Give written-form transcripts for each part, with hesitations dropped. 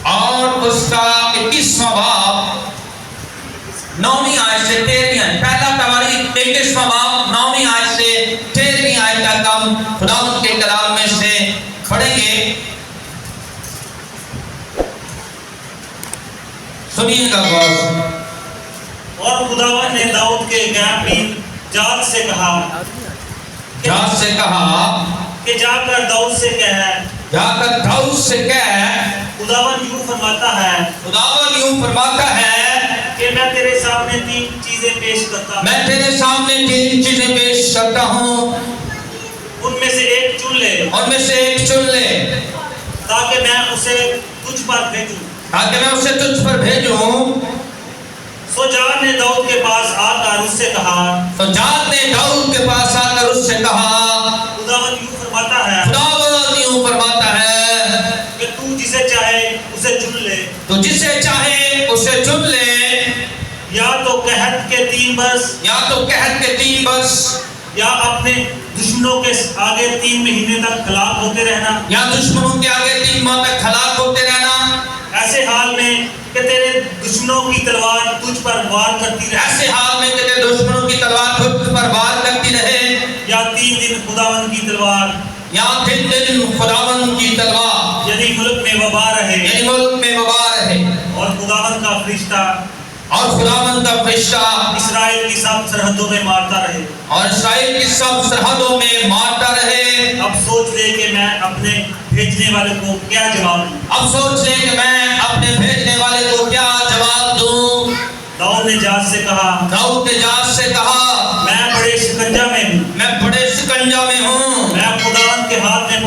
और उसका 21वां बाब 9वीं आयत से 13वीं आयत, पहला तवारीख 21वां बाब 9वीं आयत से 13वीं आयत तक हम खुदावंद के कलाम में से पढ़ेंगे। सुनिएगा गौर से। और खुदावंद ने दाऊद के गायबीन जाद से कहा कि जाकर दाऊद से कह, खुदावंद यूं फरमाता है कि मैं तेरे सामने तीन चीजें पेश करता हूँ, उनमें से एक चुन ले ताकि मैं उसे तुझ पर भेजूं। सो जाद ने दाऊद के पास आकर उससे कहा, खुदावंद यूं फरमाता है कि तू जिसे चाहे उसे चुन ले, या तो कहत के 3 वर्ष या अपने दुश्मनों के आगे 3 महीने तक हलाक होते रहना, ऐसे हाल में कि तेरे दुश्मनों की तलवार तुझ पर वार करती रहे, या 3 दिन खुदावंद की तलवार यदि मुल्क में वबा रहे, और खुदावंद का फरिश्ता इस्राएल की सब सरहदों में मारता रहे। अब सोच ले कि मैं अपने भेजने वाले को क्या जवाब दूं। दाऊद ने जाद से कहा, मैं बड़े शिकंजा में हूँ, मैं खुदावंद के हाथ में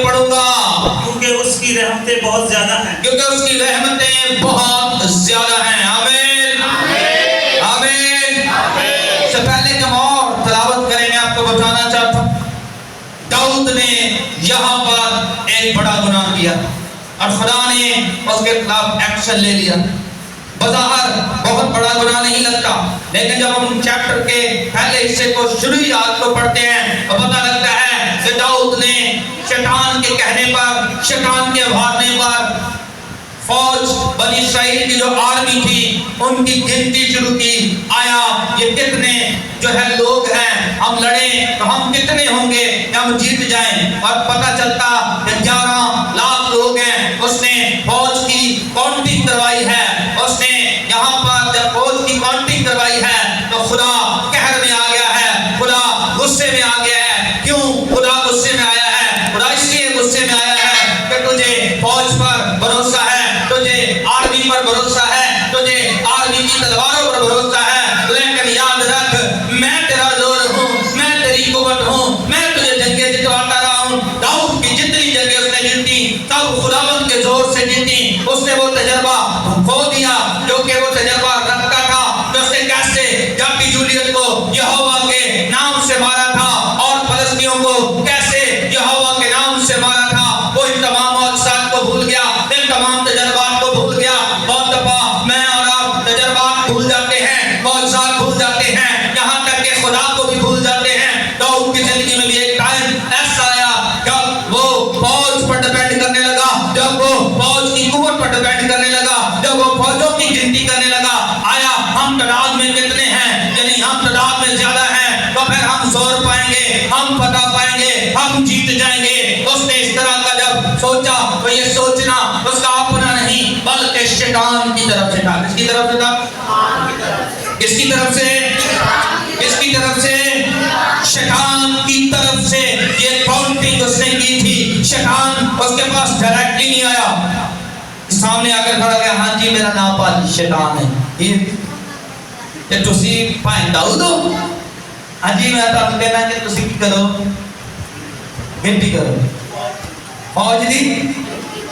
पड़ूंगा, क्योंकि उसकी रहमतें बहुत ज्यादा हैं। आमीन, आमीन। सबसे पहले हम और तिलावत करेंगे, आपको बताना चाहता हूँ दाऊद ने यहाँ पर एक बड़ा गुनाह किया और खुदा ने उसके खिलाफ एक्शन ले लिया। बज़ाहिर बहुत बड़ा गुनाह नहीं लगता, लेकिन जब हम चैप्टर के पहले हिस्से को शुरुआत को पढ़ते हैं तो पता लगता है कि दाऊद ने शैतान के कहने पर, शैतान के उभारने पर फौज बनी इस्राएल की जो आर्मी थी उनकी गिनती शुरू की। आया ये कितने जो है लोग हैं, हम लड़े तो हम कितने होंगे, हम जीत जाएं। और पता चलता कि 11 लाख लोग हैं। उसने फौज की काउंटिंग करवाई है। उसने यहाँ पर जब फौज की काउंटिंग करवाई है तो खुदा कहर में आ गया है, खुदा गुस्से में आ गया है। क्यों खुदा गुस्से में आया है? खुदा इसलिए गुस्से में आया है कि तुझे फौज पर भरोसा है, तुझे आर्मी पर भरोसा है, तुझे आर्मी की तलवारों पर भरोसा है, लेकिन याद रख मैं तेरा जोर हूँ, मैं तेरी कुव्वत हूँ, मैं तुझे जंगें जितवाता रहा हूँ। दाऊद की जितनी जंगें उसने जीती सब खुदावंद के जोर से जीती। उसने वो तजर्बा खो दिया जो कि वो तजर्बा रखता था कि उसने कैसे जाटी जूलियत को यहोवा के नाम से मारा था और फलस्तीनियों को कैसे यहोवा के नाम से मारा था। वो इन तमाम हादसात को भूल गया, इन तमाम तजर्बात को भूल गया। बहुत दफा मैं और आप तजर्बात भूल जाते हैं, हादसात भूल जाते हैं, यहाँ तक कि खुदा को भी भूल जाते हैं। दाऊद की जिंदगी में भी एक टाइम ऐसा आया जब वो फौज पर डिपेंड करने लगा, जब वो फौज की कुव्वत पर डिपेंड करने लगा, जब वो फौजों की गिनती करने लगा। आया हम तादाद में कितने हैं, यानी हम तादाद में ज्यादा हैं तो फिर हम जोर पाएंगे, हम फतह पाएंगे, हम जीत जाएंगे। उसने इस तरह का जब सोचा तो ये सोचना उसका अपना नहीं बल्कि शैतान की तरफ से था। किसकी तरफ से था? किसकी तरफ से? किसकी तरफ से? शैतान की तरफ से ये काउंटिंग उसने की थी। शैतान उसके पास डायरेक्टली नहीं आया, सामने आकर खड़ा गया, हाँ जी मेरा नाम पाजी शैतान है, ये तुसी भाई दाऊद हो? हाँ जी मैं तो कहना कि तुसी की करो, गिनती करो फौज दी।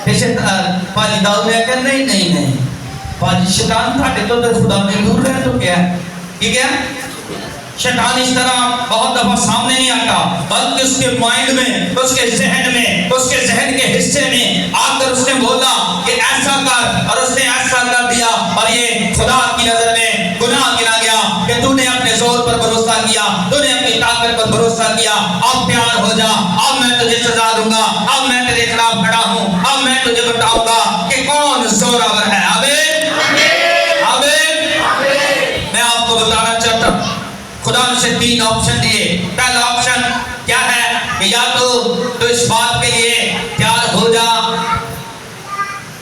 पाजी दाऊद ने कहा नहीं नहीं नहीं पाजी शैतान थाटे तो खुदा में दूर रहे तो क्या ठीक है। शैतान इस तरह बहुत दफा सामने नहीं आता बल्कि उसके माइंड में, उसके जहन में, उसके जहन के हिस्से में आकर उसने बोला कि ऐसा कर, और उसने ऐसा कर दिया और ये खुदा की नजर में गुनाह गिना गया कि तूने अपने जोर पर भरोसा किया, तूने अपनी ताकत पर भरोसा किया। अब तैयार हो जा, अब मैं तुझे सजा दूंगा, अब मैं तेरे खिलाफ बैठा हूं, अब मैं तुझे बताऊंगा कि कौन जोरावर है। आमीन आमीन। मैं आपको बताना चाहता हूं, खुदा ने से 3 ऑप्शन दिए। पहला ऑप्शन क्या है कि या तो इस बात के लिए तैयार हो जा,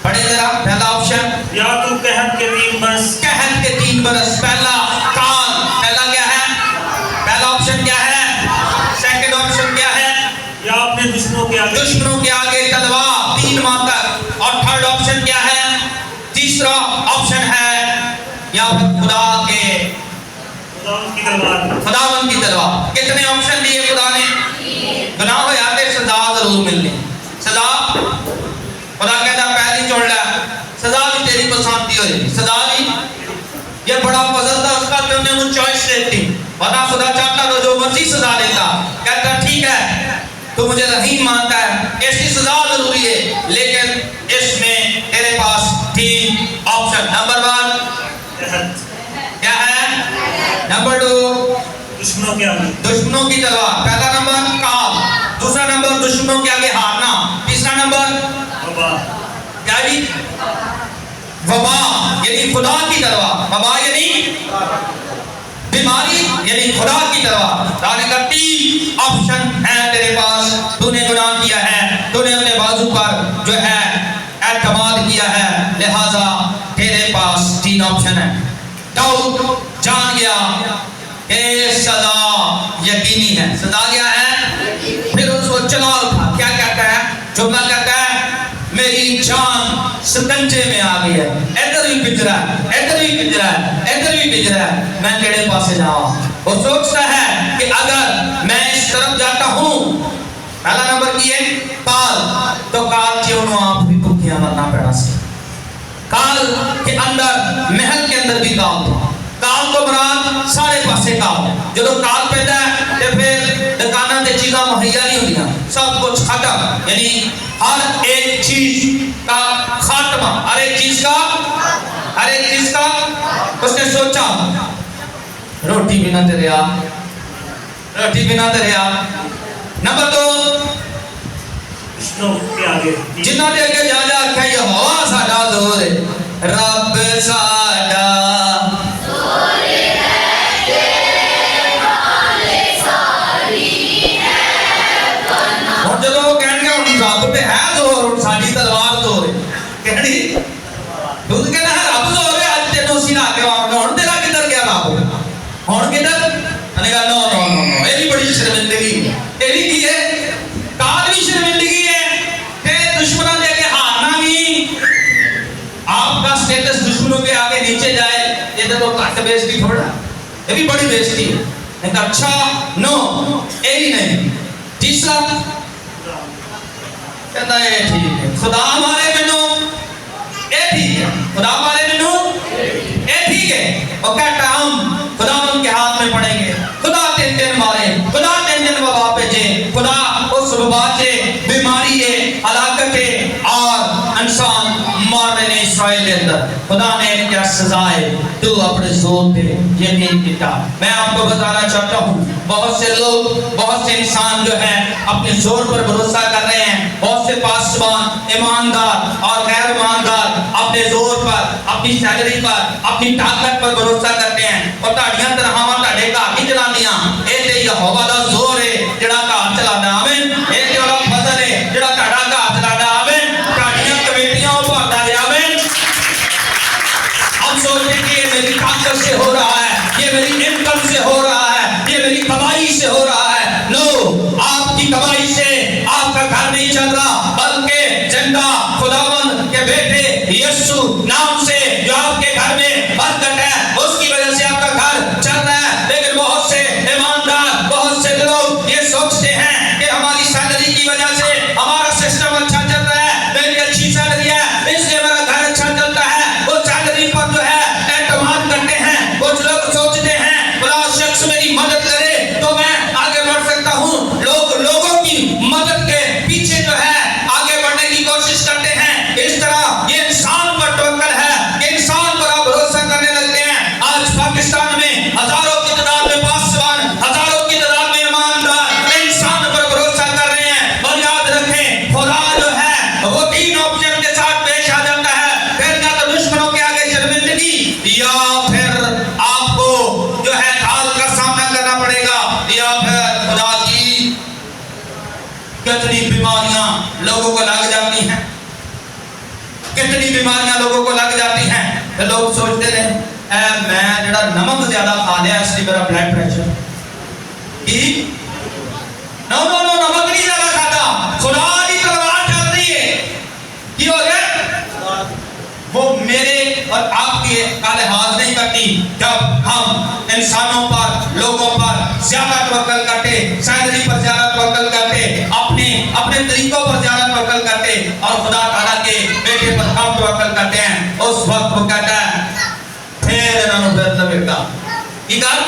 पढ़े जरा। पहला ऑप्शन, या तू कहत के 3 बरस, कहत के 3 बरस। पहला काल, पहला क्या है? पहला ऑप्शन क्या है? सेकंड ऑप्शन क्या है? या अपने दुश्मनों के आगे, दुश्मनों के आगे तलवार 3 माह तक। और थर्ड ऑप्शन क्या है? तीसरा ऑप्शन है या खुदा के खुदावंद की तलवार। खुदावंद की तलवार। कितने ऑप्शन दिए खुदा ने? गुनाह हो जाते सजा जरूर मिलनी। सजा खुदा कहता पहली छोड़ ले, सजा भी तेरी पसंद की होगी। सजा भी ये बड़ा फजल था उसका, तुमने मुझे चॉइस देती, वरना खुदा चाहता तो जो मर्जी सजा देता। कहता ठीक है तू मुझे रहीम मानता है, इसकी सजा जरूरी है, लेकिन इसमें तेरे पास 3 ऑप्शन। नंबर 1 कहत, क्या है? नंबर 2 दुश्मनों के आगे, दुश्मनों की तलवार। पहला नंबर काल, दूसरा नंबर दुश्मनों के आगे हारना, तीसरा नंबर वबा। क्या जी? वबा यानी खुदा की तलवार। वबा यानी बीमारी, यानी खुदा की तलवार। दाने का 3 ऑप्शन है तेरे पास। तूने गुनाह किया है, तूने अपने बाजू पर जो है एतमाद किया है, लिहाजा तेरे पास 3 ऑप्शन है। दाऊद जान गया कि सजा यकीनी है। सजा क्या है? फिर उसको चला उठा। क्या कहता है? जुमला कहता है मेरी जान शिकंजे में आ गई है, इधर भी पिंजरा है, इधर भी पिंजरा है, इधर भी पिंजरा है, मैं केड़े पासे जाऊं? वो सोचता है कि अगर मैं इस तरफ जाता हूं, पहला नंबर की है काल, तो काल के उन्होंने आप भी भूखिया मरना पड़ा से। काल के अंदर, महल के अंदर भी काल था। काल तो मराद सारे पासे काल। जो काल पैदा है तो फिर दुकाना ते चीज़ा मुहैया नहीं होंदियां, सब कुछ खत्म। यानी हर एक चीज का खात्मा, हर एक चीज का उसने सोचा रोटी बिना दरिया, रोटी बिना दरिया। नंबर 2 दुश्मनों के आगे, जिन्ना दे के जा जा आख्या यहोवा साडा जोर है, रब साडा रब पे है जोर, साडी तलवार जोर है। कहनी तू कहना है रब जोर है, आज तेनों सिरा के वांगा हुन तेरा किधर गया रब? हुन किधर? मैंने कहा नो नो नो नो, ये भी बड़ी शर्मिंदगी है। ये भी की है? काल भी शर्मिंदगी है, ते दुश्मनों के आगे हारना भी। आपका स्टेटस दुश्मनों के आगे नीचे जाए, ये तो घट बेइज्जती थोड़ा, ये भी बड़ी बेइज्जती है। नहीं अच्छा नो, ये भी नहीं। तीसरा कहता है ठीक है, खुदा हमारे बिनु ये ठीक है, खुदा हमारे बिनु ये ठीक है। और कहता हम खुदा उनके हाथ में पड़ेंगे, खुदा 3 दिन मारे, खुदा 3 दिन वबा पे जे, खुदा उस वबा से बीमारी है, हलाकत है और इंसान मारने ने इस्राएल के अंदर खुदा ने क्या सजा है, तू अपने जोर पे यकीन किया। मैं आपको बताना चाहता हूँ बहुत से लोग, बहुत से इंसान जो है अपने जोर पर भरोसा कर रहे हैं। बहुत से पासवान, ईमानदार और गैर ईमानदार अपने जोर पर, अपनी सैलरी पर, अपनी ताकत पर भरोसा करते हैं। और ताड़ियां तरहावां ताड़े घर नहीं चलांदियां, ये ते यहोवा दा जोर है जेड़ा घर चलाना। आमीन। ये तेरा फजल है जेड़ा ताड़ा घर चलाना। आमीन। ताड़ियां कमेटियां उभारदा है। आमीन। हम सोचते हैं कि ये मेरी ताकत से हो रहा है, ये मेरी इनकम से हो रहा है, ये मेरी कमाई से हो रहा है। नो, आपकी कमाई से आपका घर नहीं चल रहा, बल्कि जिंदा खुदावंद के बेटे यीशु नाम से जो आपके घर में बरकत है, उसकी वजह से आपका घर चल रहा है। लेकिन बहुत से ईमानदार, बहुत से लोग ये सोचते हैं कि हमारी सैलरी की वजह से हमारा सिस्टम अच्छा चल रहा है, मेरी अच्छी सैलरी है इसलिए मेरा घर अच्छा चलता है। वो सैलरी पर जो है एतमाद करते हैं। कुछ लोग सोचते हैं खुदा शख्स मेरी मदद करे तो मैं आगे बढ़ सकता हूँ। लोगों की मदद के पीछे जो है आगे बढ़ने की कोशिश करते हैं। इस तरह ये इंसान पर तवक्कल है को लग जाती हैं, कितनी बीमारियां लोगों को लग जाती हैं। तो लोग सोचते हैं मैं जरा नमक ज्यादा खा लिया इसलिए मेरा ब्लड प्रेशर की नो नो नो नमक नहीं ज्यादा खाता, खुदा की तलवार चल रही है कि हो गया वो मेरे और आपके का लिहाज नहीं करती। जब हम इंसानों पर लोगों पर ज्यादा तवक्कल करते, सैलरी पर ज्यादा तवक्कल करते, अपने अपने तरीकों पर ज्यादा तवक्कल करते और खुदा ताला के बेटे पर कम तवक्कल करते हैं, उस वक्त वो कहता है फिर इन्होंने बेटा की कर।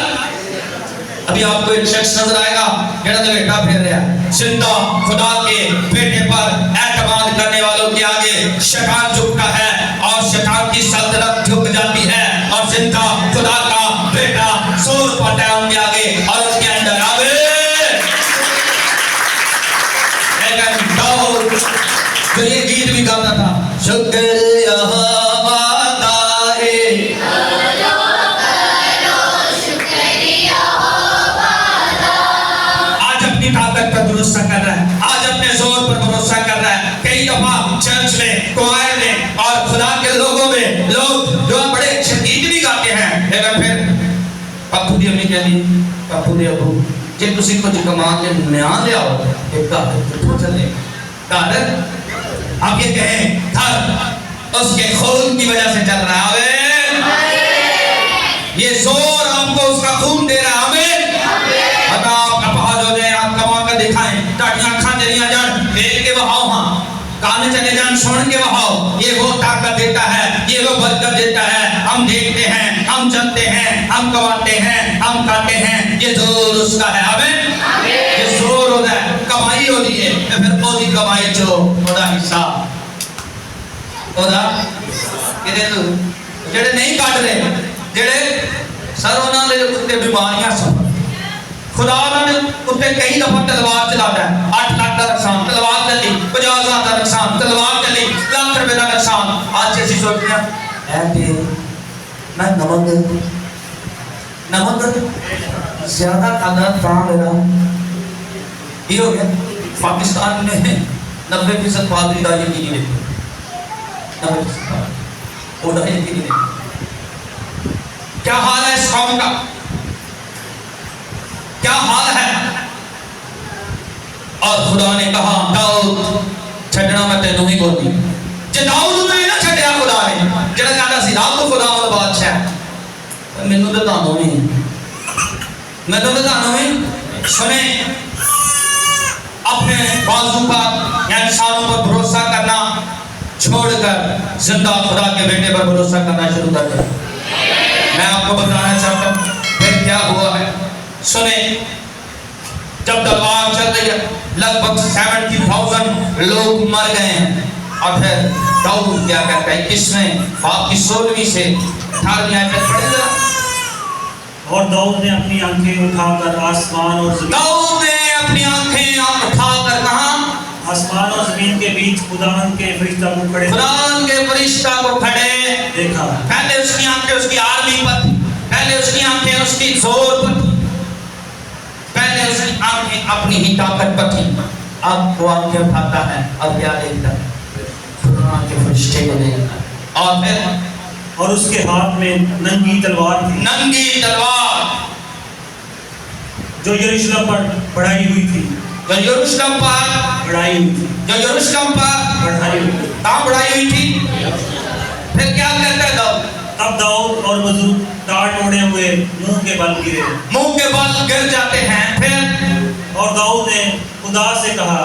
अभी आपको एक शख्स नजर आएगा जेड़ा बेटा फिर रहा है। जिंदा खुदा के बेटे पर एतमाद करने वालों के आगे शैतान झुकता है और शैतान की सल्तनत झुक जाती है और जिंदा खुदा का बेटा जोर पाता है उनके आगे और उसके अंदर आवे। लेकिन दाऊद जो ये गीत भी गाता था, शुक्र यहोवा का ताकत पर भरोसा कर रहा है, आज अपने जोर पर भरोसा कर रहा है। कई दफा चर्च में, क्वायर में और खुदा के लोगों में लोग जो बड़े अच्छे गीत भी गाते हैं, लेकिन फिर पप्पू दी अम्मी कहती पप्पू दे अबू जे तुसी कुछ कमा के नया ले आओ एक घर कितों चले घर। आप ये कहें घर उसके खून की वजह से चल रहा है, ये जोर आपको उसका खून दे रहा है। कान चले जान सुन के बहाओ, ये वो ताकत देता है, ये वो बरकत देता है। हम देखते हैं, हम चलते हैं, हम कमाते हैं, हम खाते हैं, ये जोर उसका है। आमीन। ये जोर होता है, कमाई होती है, फिर ओदी कमाई जो ओदा हिस्सा ओदा किदे तू जेड़े नहीं काट रहे, जेड़े सर उन्हां दे उत्ते बीमारियां सब खुदा ने उत्ते कई दफा तलवार चलाता है। 8 लाख का नुकसान तलवार चली, 50,000 का नुकसान तलवार चली, लाख रुपए का नुकसान। आज ऐसी सोचते हैं कि मैं नमक ज्यादा खाना था मेरा ये हो गया। पाकिस्तान में 90% पादरी का यकीन नहीं, 90% यकीन नहीं। क्या हाल है इस कौम का, क्या हाल है। और खुदा ने कहा दाऊद छड़ना मैं तेनू ही कोनी। जे दाऊद ने ना छड़या खुदा ने जेड़ा कहता सी राम को खुदा वाला बादशाह मेनू तो तानो नहीं, मैनू तो तानो नहीं। सुने अपने बाजू पर या इंसानों पर भरोसा करना छोड़कर जिंदा खुदा के बेटे पर भरोसा करना शुरू कर दो। मैं आपको बताना चाहता हूँ फिर क्या हुआ है। सुने जब तलवार चल रही है, लगभग 70,000 लोग मर गए हैं। और फिर दाऊद क्या कहता है, किसमें बाप की 16वीं से 18वीं आयत पढ़ेगा। और दाऊद ने अपनी आंखें उठाकर आसमान और ज़मीन, दाऊद ने अपनी आंखें उठाकर कहाँ, आसमान और जमीन के बीच खुदावंद के फरिश्ता को खड़े, खुदावंद के फरिश्ता को खड़े देखा। पहले उसकी आंखें उसकी आर्मी पर थी, पहले उसकी आंखें उसकी जोर पर थी, पहले उसकी आंखें अपनी ही ताकत पर थी। अब वो आंखें उठाता है, अब क्या देखता है, खुदा के फरिश्ते को देखता। और फिर और उसके हाथ में नंगी तलवार थी, नंगी तलवार जो यरूशलेम पर बढ़ाई हुई थी, जो यरूशलेम पर बढ़ाई हुई थी, जो यरूशलेम पर बढ़ाई हुई थी। कहाँ बढ़ाई हुई थी। फिर क्या कहता है दाऊद, तब दाऊद और बुजुर्ग टाट ओढ़े हुए मुंह के बल गिरे, मुंह के बल गिर जाते हैं। फिर और दाऊद ने खुदा से कहा,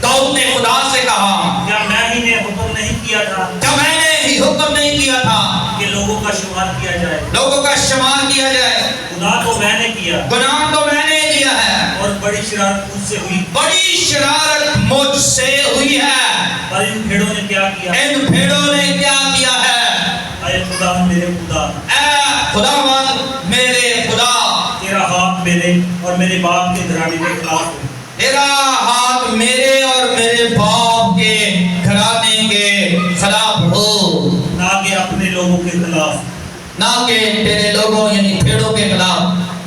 दाऊद ने खुदा से कहा, क्या मैं ही ने हुक्म नहीं किया था, क्या मैंने ही हुक्म नहीं किया था कि लोगों का शुमार किया जाए, लोगों का शुमार किया जाए। गुनाह तो मैंने किया, गुनाह तो मैंने किया है और बड़ी शरारत मुझसे हुई, बड़ी शरारत मुझसे हुई है। पर इन भेड़ों ने क्या किया, इन भेड़ों ने क्या किया है। ऐ खुदा मेरे खुदा, ऐ खुदावंद मेरे खुदा, तेरा हाथ मेरे और मेरे बाप के घराने के खिलाफ हो, तेरा हाथ मेरे और मेरे बाप के घराने के खिलाफ हो, ना कि अपने लोगों के खिलाफ, ना कि तेरे लोगों यानी भेड़ों के खिलाफ,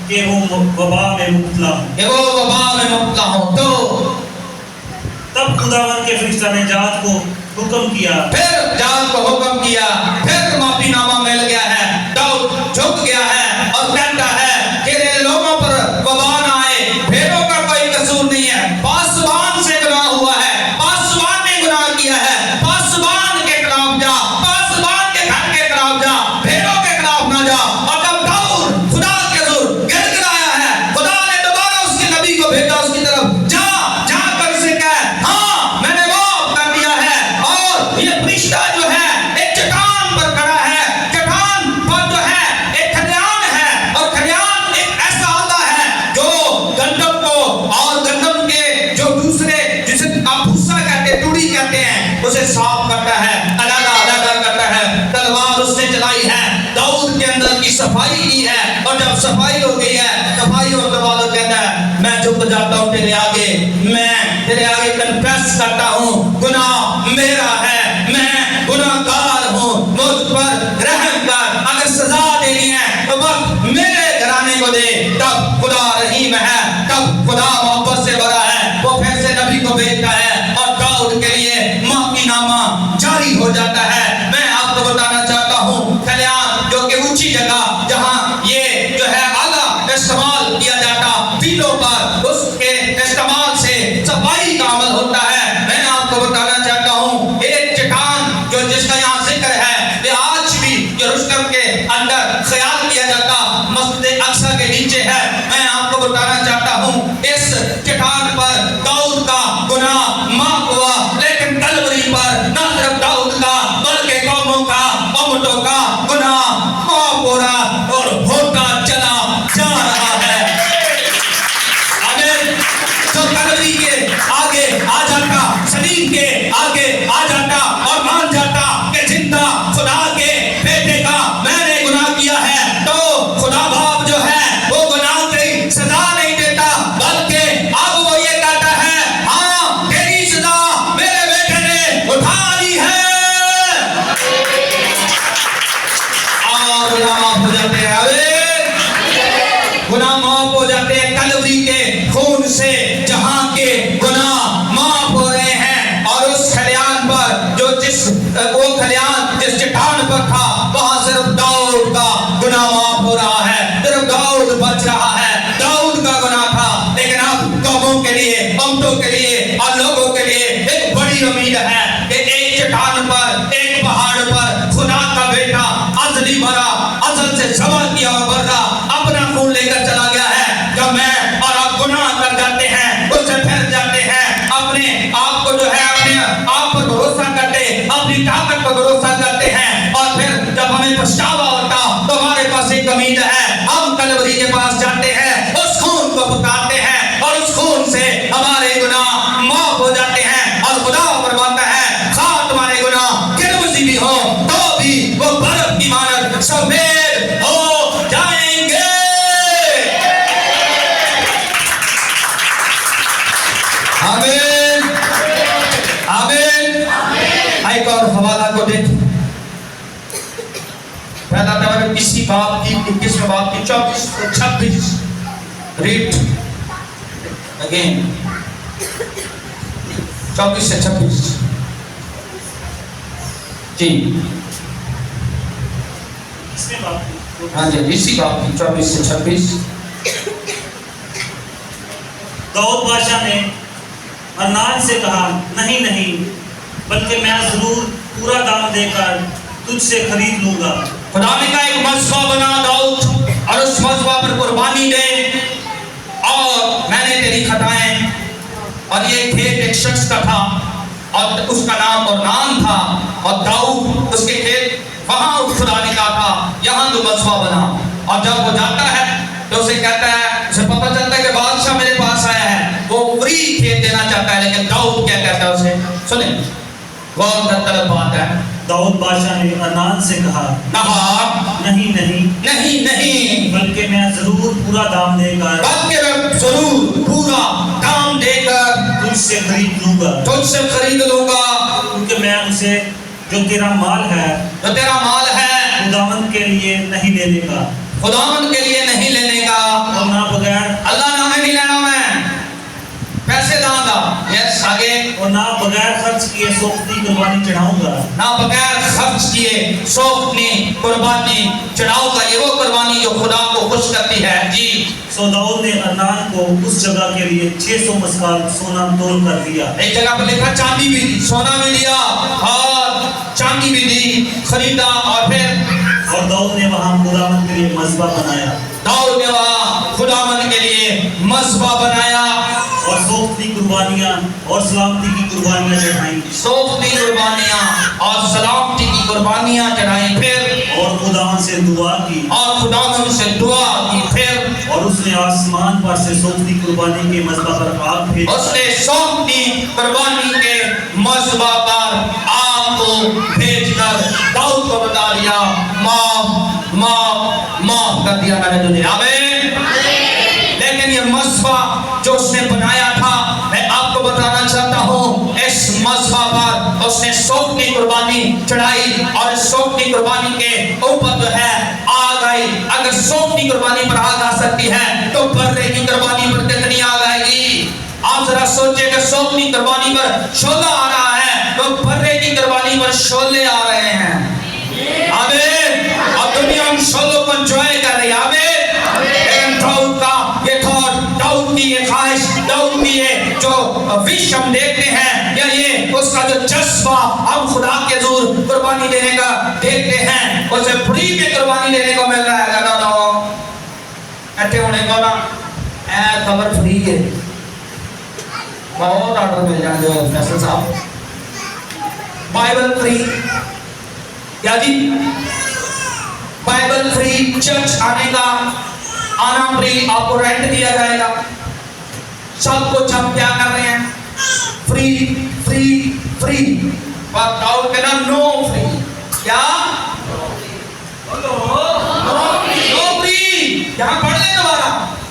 कि वो वबा में मुब्तला हो। कि वो वबा में मुब्तला हो। तो तब खुदावन के फरिश्ता ने जात को हुक्म किया। फिर जात को हुक्म किया, फिर माफीनामा मिल गया है। दाऊद झुक गया है और कहता है कि इन लोगों पर वबा न आए, भेड़ों का कोई कसूर नहीं है, पासवान से गुनाह हुआ है, पासवान ने गुनाह किया है, पासवान के खिलाफ जा, पासवान के घर के खिलाफ जा, भेड़ों के खिलाफ ना जा। और जब दाऊद खुदा के हुजूर गिड़गिड़ाया है, खुदा ने दोबारा उसके नबी को भेजा उसकी तरफ, जा जाकर उसे कह, हाँ मैंने माफ कर दिया है। और ये फरिश्ता जो है एक चट्टान पर खड़ा है, चट्टान पर जो है एक खलियान है, और खलियान एक ऐसा आंधा है जो गंदम को और गंदम के जो दूसरे जिसे आप भूसा कहते हैं, तूड़ी कहते हैं, उसे साफ करता है, अलग करता है। तलवार उसने चलाई है, दाऊद के अंदर की सफाई की है, और जब सफाई हो गई है, सफाई होने के बाद वो कहता है मैं झुक जाता हूँ तेरे आगे, मैं तेरे आगे कन्फेस करता हूँ, गुनाह मेरा है, मैं गुनाहगार हूँ, मुझ पर रहम कर, अगर सजा देनी है तो वक्त मेरे घराने को दे। तब खुदा रहीम है, तब खुदा मोहब्बत से भरा है, वो फिर से नबी को भेजता है और दाऊद के लिए माफीनामा जारी हो जाता है। मैं आपको बताना चाहता हूँ, खलियान जो कि ऊंची जगह जहाँ ये जो है आला इस्तेमाल किया जाता पीलों पर, उसके इस्तेमाल से सफाई का अमल होता है। मैं आपको बताना चाहता हूँ, एक चट्टान जो जिसका यहाँ जिक्र है, ये आज भी यरूशलेम के अंदर ख्याल किया जाता मस्जिद अक्सा के नीचे है। मैं आपको बताना चाहता हूँ, इस चट्टान पर दाऊद का गुनाह माफ हुआ, लेकिन कलवरी पर न सिर्फ दाऊद का बल्कि कौमों का, उम्मतों का गुनाह माफ हो रहा और होता चला जा रहा है। आमीन। तो कलवरी के आगे आ जाता, सलीब के आगे आ जाता और मान जाता कि जिंदा खुदा के बेटे का मैंने गुनाह किया है, तो खुदा बाप जो है वो गुनाह की सजा नहीं देता, बल्कि अब वो ये कहता है, हाँ तेरी सजा मेरे बेटे ने उठा ली है, और गुनाह माफ हो जाते हैं। आमीन। गुनाह माफ हो जाते हैं कलवरी के खून से, जहां के गुनाह माफ हो रहे हैं। और उस खलियान पर जो वो खलियान जिस चट्टान पर था, वहां सिर्फ दाऊद का गुनाह माफ हो रहा है, सिर्फ दाऊद बच रहा है, दाऊद का गुनाह था। लेकिन अब कौमों के लिए, उम्मतों के लिए और लोगों के लिए एक बड़ी उम्मीद है कि एक चट्टान पर, एक पहाड़ पर खुदा का बेटा अजली मरा, अजल से जमा किया हुआ बर्रा अपना खून लेकर चला गया है। जब मैं और आप गुनाह कर जाते हैं, उससे फिर जाते हैं, अपने आप को जो है अपने आप पर भरोसा करते, अपनी ताकत पर भरोसा करते हैं, और फिर जब हमें पछतावा होता तो हमारे पास एक उम्मीद है, हम कलवरी के पास जाते हैं, उस खून को पुकारते हैं, और उस खून से हमारे गुनाह माफ हो जाते हैं। और खुदा फरमाता है, खा तुम्हारे गुनाह कितने भी हो तो भी वो बर्फ की मानद सफेद हो जाएंगे। आमीन। आमीन। एक और हवाला को देख, पहला तवारीख इसी बाब की 21वें बाब की 24 से 26 रीड अगेन, 24 से 26 जी। इसमें बात हाँ जी, इसी बाब की 24 से 26। दाऊद बादशाह ने अरनान से कहा, नहीं नहीं, बल्कि मैं जरूर पूरा दाम देकर तुझसे खरीद लूंगा। खुदा ने कहा एक मसवा बना दाऊद, और उस मसवा पर कुर्बानी दे, और मैंने तेरी खताएं, और ये खेत एक शख्स का था और उसका नाम अरनान था, और दाऊद उसके खेत वहां खुदा ने कहा था यहाँ तो मसवा बना। और जब वो जाता है तो उसे कहता है, उसे पता चलता है कि बादशाह मेरे पास आया है, वो फ्री खेत देना चाहता है, लेकिन दाऊद क्या कहता है उसे, सुने गौर का तलब बात है। दाऊद बादशाह ने अरनान से कहा, नहीं नहीं, नहीं नहीं, बल्कि मैं जरूर पूरा दाम देकर, बल्कि मैं जरूर पूरा दाम देकर तुझसे खरीद लूंगा, तुझसे खरीद लूंगा, क्योंकि मैं उसे जो तेरा माल है, जो तेरा माल है, खुदावंद के लिए नहीं लेने का, खुदावंद के लिए नहीं लेने का, और ना बगैर अल्लाह नाम नहीं लेना, मैं पैसे दांगा, यस यस आगे, और ना बगैर खर्च किए सोख्ती कुर्बानी चढ़ाऊंगा। ना बगैर खर्च किए सोखनी कुर्बानी चढ़ाऊंगा। ये वो कुर्बानी जो खुदा को खुश करती है। जी। सो दाऊद ने अरनान को उस जगह के लिए 600 मस्काल सोना तोल कर दिया। एक जगह पर लिखा चांदी भी दी, सोना भी दिया और चांदी भी दी, खरीदा। और दाऊद ने वहां खुदावंद के लिए मज़बा बनाया। दाऊद ने वहां खुदावंद के लिए मज़बा बनाया और सोख्ती कुर्बानियां और सलामती की कुर्बानियां चढ़ाई। सोख्ती कुर्बानियां और सलामती की कुर्बानियां चढ़ाई। फिर और खुदावंद से दुआ की। और खुदावंद से दुआ की। फिर और उसने आसमान पर से सोख्ती कुर्बानी के मज़बा पर आग भेजी। उसने सोख्ती कुर्बानी के मज़बा पर आग को भेजकर दाऊद को बता दिया, माफ माफ माफ कर दिया मैंने तुझे। आमीन। लेकिन ये मज़बा जो उसने बनाया था, मैं आपको बताना चाहता हूँ, इस मज़बा पर उसने सोख्ती कुर्बानी चढ़ाई और सोख्ती कुर्बानी के ऊपर जो है आग आई। अगर सोख्ती कुर्बानी पर आग आ सकती है तो बर्रे की कुर्बानी पर कितनी आग आएगी? आप जरा सोचिए कि सोख्ती कुर्बानी पर शोला आ रहा है तो बर्रे की कुर्बानी पर शोले आ रहे हैं। आमीन। और दुनिया उन शोलों को एंजॉय कर रही है। आमीन। लेकिन दाऊद का ये थॉट, दाऊद की ये ख्वाहिश, दाऊद की ये जो विश हम देखते हैं, या ये उसका जो जज्बा हम खुदा के हुजूर कुर्बानी देने का देखते हैं, उसे फ्री में कुर्बानी देने को मिल रहा है। होने को ना खबर फ्री है, बहुत ऑर्डर मिल जाएंगे फैसल साहब। बाइबल फ्री, क्या जी? बाइबल फ्री, चर्च आने का आना फ्री, आपको रेंट दिया जाएगा, सब कुछ हम क्या कर रहे हैं? Free free free. बताओ कहना नो फ्री। क्या? No free. यहाँ पढ़ ले दोबारा।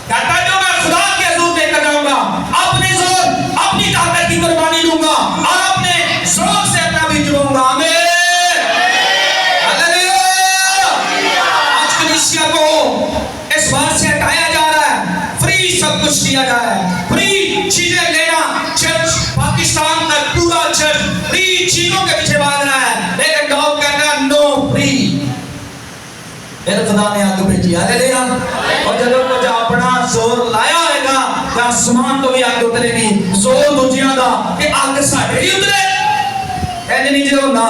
कहता है जो मैं खुदा के हुजूर लेकर जाऊंगा, अपने जोर अपनी ताकत की कुर्बानी दूंगा और अपने जोर से अपना भी जुड़ूंगा। आमीन। को इस बात से हटाया जा रहा है, फ्री सब कुछ दिया जा रहा है, फ्री चीजें लेना। चर्च, पाकिस्तान का पूरा चर्च फ्री चीजों के पीछे भाग रहा है, लेकिन दाऊद कहता है नो फ्री। मेरे खुदा ने आगे भेजी। हालेलुया। और जब कुछ अपना जोर लाया होगा तो आसमान तो भी आगे उतरेगी। जोर दूजिया का कि आगे साढ़े ही उतरे कहते नहीं जो ना।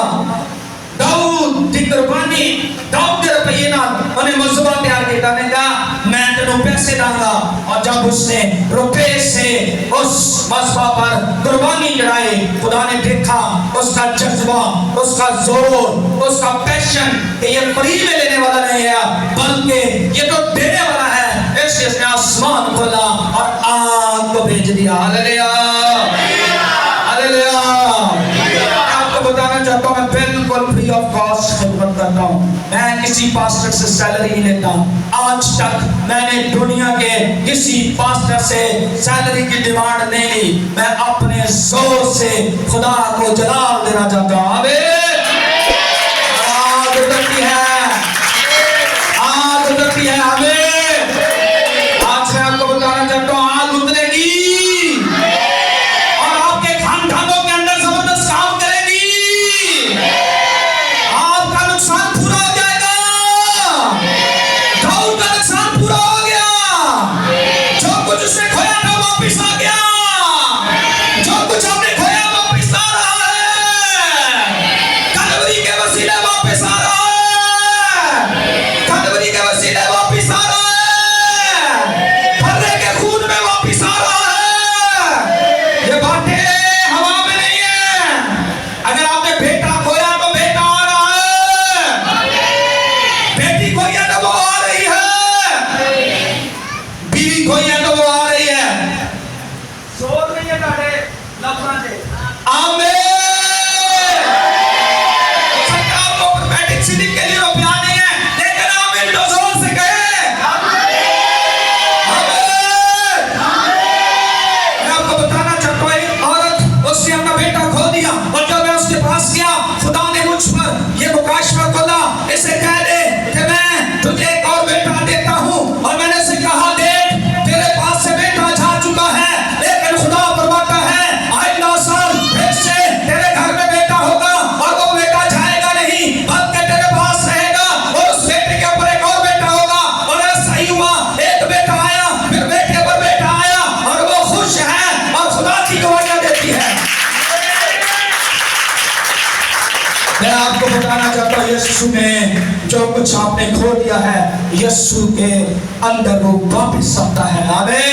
दाऊद की कुर्बानी, दाऊद के रुपये नाल उन्हें मज़बा तैयार किया। ने कहा मैं तेनों पैसे दूंगा। और जब उसने रुपए से उस मज़बा पर कुर्बानी चढ़ाई, खुदा ने देखा उसका जज्बा, उसका जोर, उसका पैशन कि ये फ्री में लेने वाला नहीं है बल्कि ये तो देने वाला है। इसलिए उसने आसमान खोला और आग को भेज दिया। हालेलुया। हालेलुया। बताना चाहता हूं, मैं बिल्कुल फ्री ऑफ कॉस्ट खिदमत करता हूं। मैं किसी पास्टर से सैलरी नहीं लेता। आज तक मैंने दुनिया के किसी पास्टर से सैलरी की डिमांड नहीं ली। मैं अपने जोर से खुदा को जलाल देना चाहता हूं। आमीन। आग उतरती है, आग उतरती है। आमीन। आज मैं आपको बताना चाहता हूं, आग उतरेगी और आपके खानदानों के अंदर जबरदस्त काम यीशु में जो कुछ आपने खो दिया है, यीशु के अंदर वो वापस सकता है। आमीन।